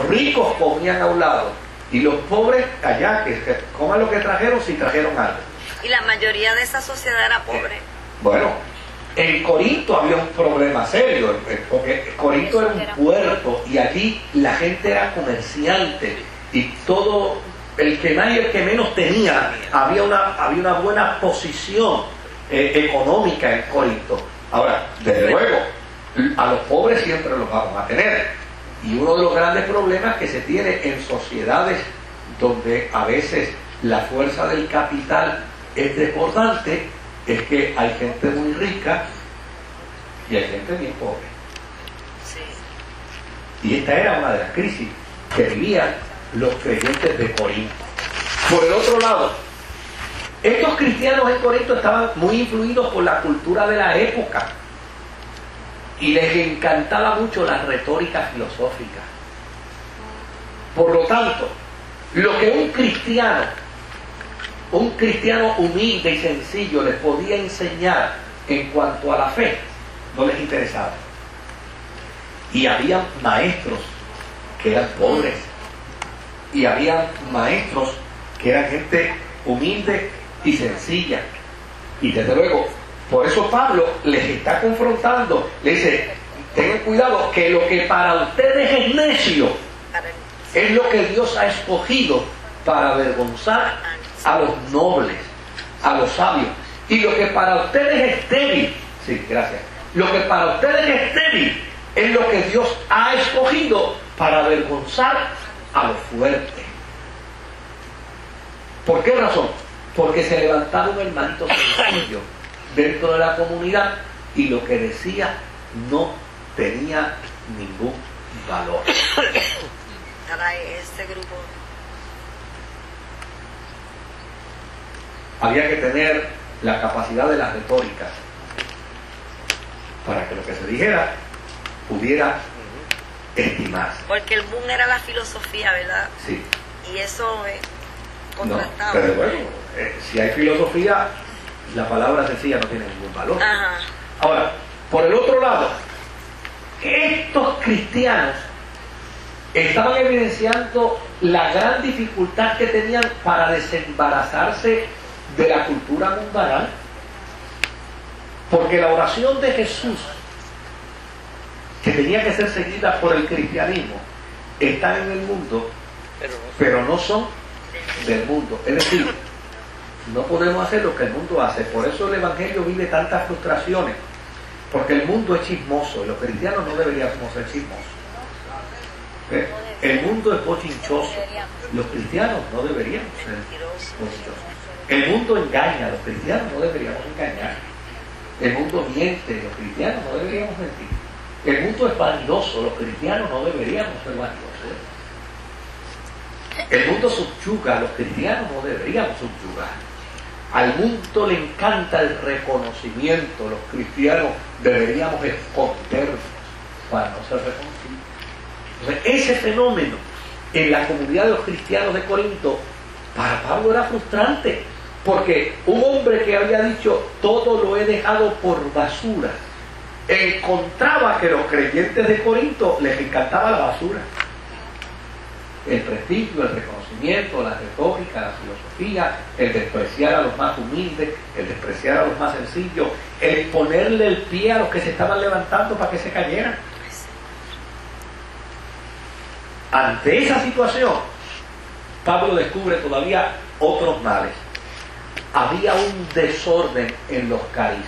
los ricos comían a un lado y los pobres allá, que coman lo que trajeron si trajeron algo. Y la mayoría de esa sociedad era pobre. Bueno, en Corinto había un problema serio, porque Corinto era un puerto y allí la gente era comerciante y todo, el que más y el que menos tenía, había una buena posición económica en Corinto. Ahora, desde luego, a los pobres siempre los vamos a tener. Y uno de los grandes problemas que se tiene en sociedades donde a veces la fuerza del capital es desbordante es que hay gente muy rica y hay gente bien pobre. Sí. Y esta era una de las crisis que vivían los creyentes de Corinto. Por el otro lado, estos cristianos en Corinto estaban muy influidos por la cultura de la época y les encantaba mucho la retórica filosófica. Por lo tanto, lo que un cristiano humilde y sencillo les podía enseñar en cuanto a la fe, no les interesaba. Y había maestros que eran pobres, y había maestros que eran gente humilde y sencilla. Y desde luego, por eso Pablo les está confrontando, le dice, tengan cuidado que lo que para ustedes es necio, es lo que Dios ha escogido para avergonzar a los nobles, a los sabios. Y lo que para ustedes es débil, sí, gracias, lo que para ustedes es débil, es lo que Dios ha escogido para avergonzar a los fuertes. ¿Por qué razón? Porque se levantaba un hermanito sencillo dentro de la comunidad y lo que decía no tenía ningún valor. Para este grupo había que tener la capacidad de la retórica para que lo que se dijera pudiera estimarse. Porque el boom era la filosofía, ¿verdad? Sí. Y eso contrastaba. No, pero bueno, si hay filosofía, la palabra sencilla no tiene ningún valor. Ajá. Ahora, por el otro lado, estos cristianos estaban evidenciando la gran dificultad que tenían para desembarazarse de la cultura mundanal, porque la oración de Jesús, que tenía que ser seguida por el cristianismo, está en el mundo, pero no son del mundo. Es decir, no podemos hacer lo que el mundo hace. Por eso el Evangelio vive tantas frustraciones, porque el mundo es chismoso y los cristianos no deberíamos ser chismosos. El mundo es bochinchoso, los cristianos no deberíamos ser bochinchosos. El mundo engaña, los cristianos no deberíamos engañar. El mundo miente, los cristianos no deberíamos mentir. El mundo es vanidoso, los cristianos no deberíamos ser vanidosos. El mundo subyuga, los cristianos no deberíamos subyugar. Al mundo le encanta el reconocimiento, los cristianos deberíamos escondernos para no ser reconocidos. Entonces, ese fenómeno en la comunidad de los cristianos de Corinto, para Pablo era frustrante, porque un hombre que había dicho todo lo he dejado por basura, encontraba que los creyentes de Corinto les encantaba la basura. El prestigio, el reconocimiento, la retórica, la filosofía, el despreciar a los más humildes, el despreciar a los más sencillos, el ponerle el pie a los que se estaban levantando para que se cayeran. Ante esa situación, Pablo descubre todavía otros males. Había un desorden en los carismas.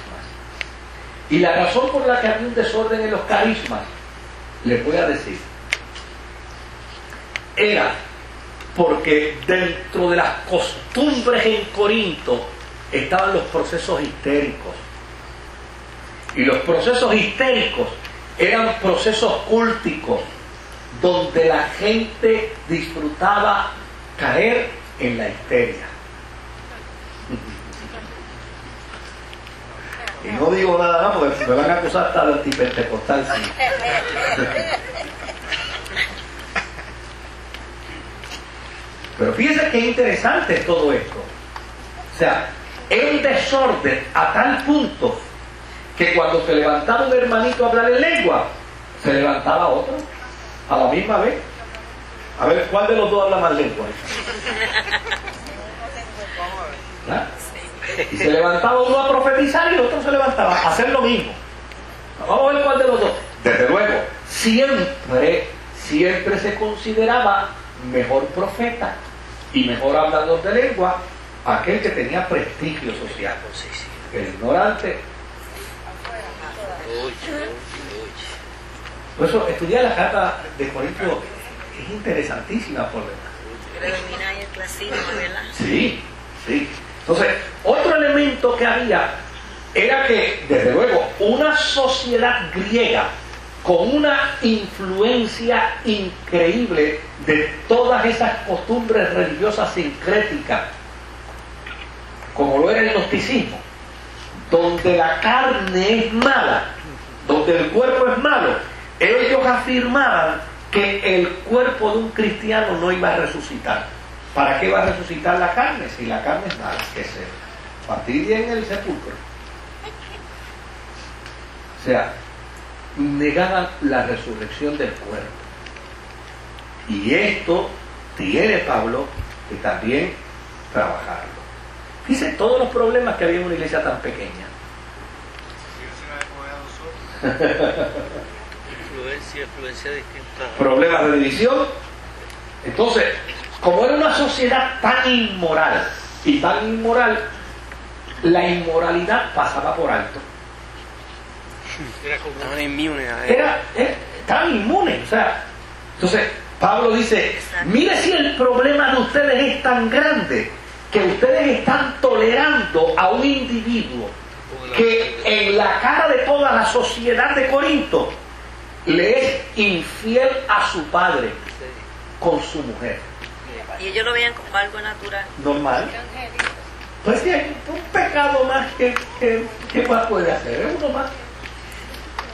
Y la razón por la que había un desorden en los carismas, les voy a decir, era porque dentro de las costumbres en Corinto estaban los procesos histéricos. Y los procesos histéricos eran procesos cúlticos, donde la gente disfrutaba caer en la histeria. Y no digo nada más porque me van a acusar hasta de antipentecostal. Sí. Pero fíjense qué interesante es todo esto. O sea, el desorden a tal punto que cuando se levantaba un hermanito a hablar en lengua, se levantaba otro a la misma vez. A ver, ¿cuál de los dos habla más lengua? ¿Ah? Y se levantaba uno a profetizar y el otro se levantaba a hacer lo mismo. Vamos a ver cuál de los dos. Desde luego, siempre se consideraba mejor profeta y mejor hablador de lengua aquel que tenía prestigio social. El ignorante. Por eso estudiar la carta de Corintios es interesantísima por demás. Predomina ahí el clasismo, ¿verdad? Sí, sí. Entonces, otro elemento que había era que, desde luego, una sociedad griega con una influencia increíble de todas esas costumbres religiosas sincréticas, como lo era el gnosticismo, donde la carne es mala, donde el cuerpo es malo, ellos afirmaban que el cuerpo de un cristiano no iba a resucitar. ¿Para qué va a resucitar la carne? Si la carne es mala, que se fatigue en el sepulcro. O sea, negaban la resurrección del cuerpo. Y esto tiene Pablo que también trabajarlo. Dice todos los problemas que había en una iglesia tan pequeña. Influencia distinta. Problemas de división. Entonces, como era una sociedad tan inmoral y tan inmoral, la inmoralidad pasaba por alto. Era como una inmune. Era tan inmune. O sea, entonces Pablo dice, mire si el problema de ustedes es tan grande que ustedes están tolerando a un individuo que en la cara de toda la sociedad de Corinto le es infiel a su padre con su mujer. Y ellos lo veían como algo natural. Normal. Pues sí, un pecado más que más puede hacer, es uno más.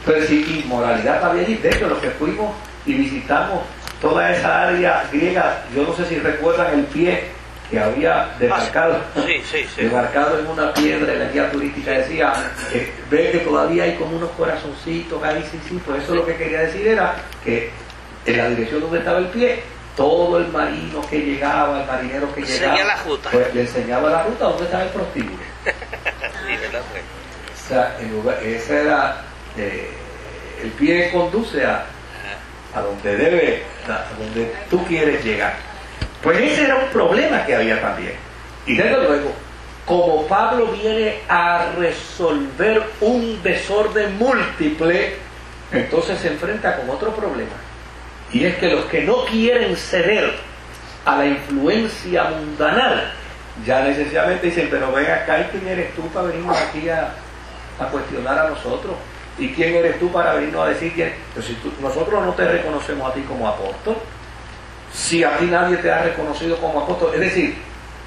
Pero si inmoralidad está bien, y de hecho los que fuimos y visitamos toda esa área griega, yo no sé si recuerdan el pie que había demarcado, demarcado en una piedra en la guía turística, decía, ve que todavía hay como unos corazoncitos ahí, sí, pues eso lo que quería decir era que en la dirección donde estaba el pie, todo el marino que llegaba, el marinero que llegaba, la ruta. Pues le enseñaba la ruta donde estaba el prostíbulo. O sea, ese era, el pie conduce a donde a donde tú quieres llegar. Pues ese era un problema que había también. Y desde luego, como Pablo viene a resolver un desorden múltiple, entonces se enfrenta con otro problema. Y es que los que no quieren ceder a la influencia mundanal, ya necesariamente dicen, pero ven acá, ¿y quién eres tú para venirnos aquí a cuestionar a nosotros? ¿Y quién eres tú para venirnos a decir que si nosotros no te reconocemos a ti como apóstol? Si a ti nadie te ha reconocido como apóstol. Es decir,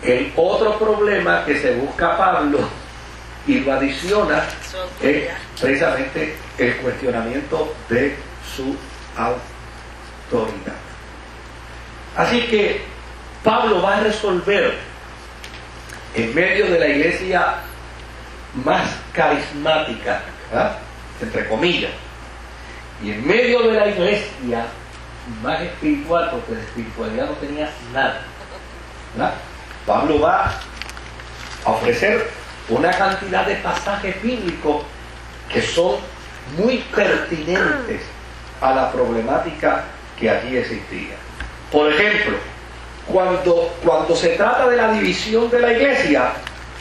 el otro problema que se busca Pablo y lo adiciona es precisamente el cuestionamiento de su autoridad. Así que Pablo va a resolver en medio de la iglesia más carismática, ¿verdad?, entre comillas, y en medio de la iglesia más espiritual, porque de espiritualidad no tenía nada, ¿verdad? Pablo va a ofrecer una cantidad de pasajes bíblicos que son muy pertinentes a la problemática que allí existía. Por ejemplo, cuando se trata de la división de la iglesia,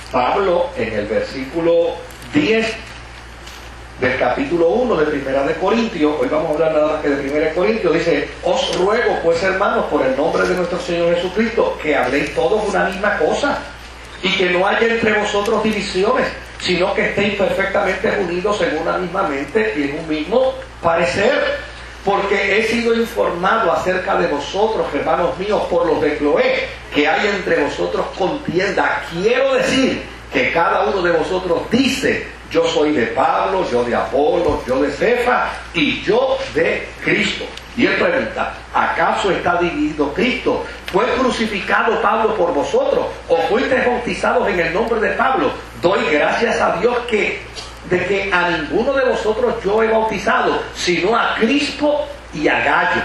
Pablo en el versículo 10 del capítulo 1 de Primera de Corintios, hoy vamos a hablar nada más que de Primera de Corintios, dice, os ruego pues hermanos por el nombre de nuestro Señor Jesucristo que habléis todos una misma cosa y que no haya entre vosotros divisiones, sino que estéis perfectamente unidos en una misma mente y en un mismo parecer, porque he sido informado acerca de vosotros, hermanos míos, por los de Cloé, que hay entre vosotros contienda. Quiero decir que cada uno de vosotros dice, yo soy de Pablo, yo de Apolo, yo de Cefas y yo de Cristo. Y él pregunta, ¿acaso está dividido Cristo? ¿Fue crucificado Pablo por vosotros? ¿O fuisteis bautizados en el nombre de Pablo? Doy gracias a Dios de que a ninguno de vosotros yo he bautizado, sino a Crispo y a Gallo,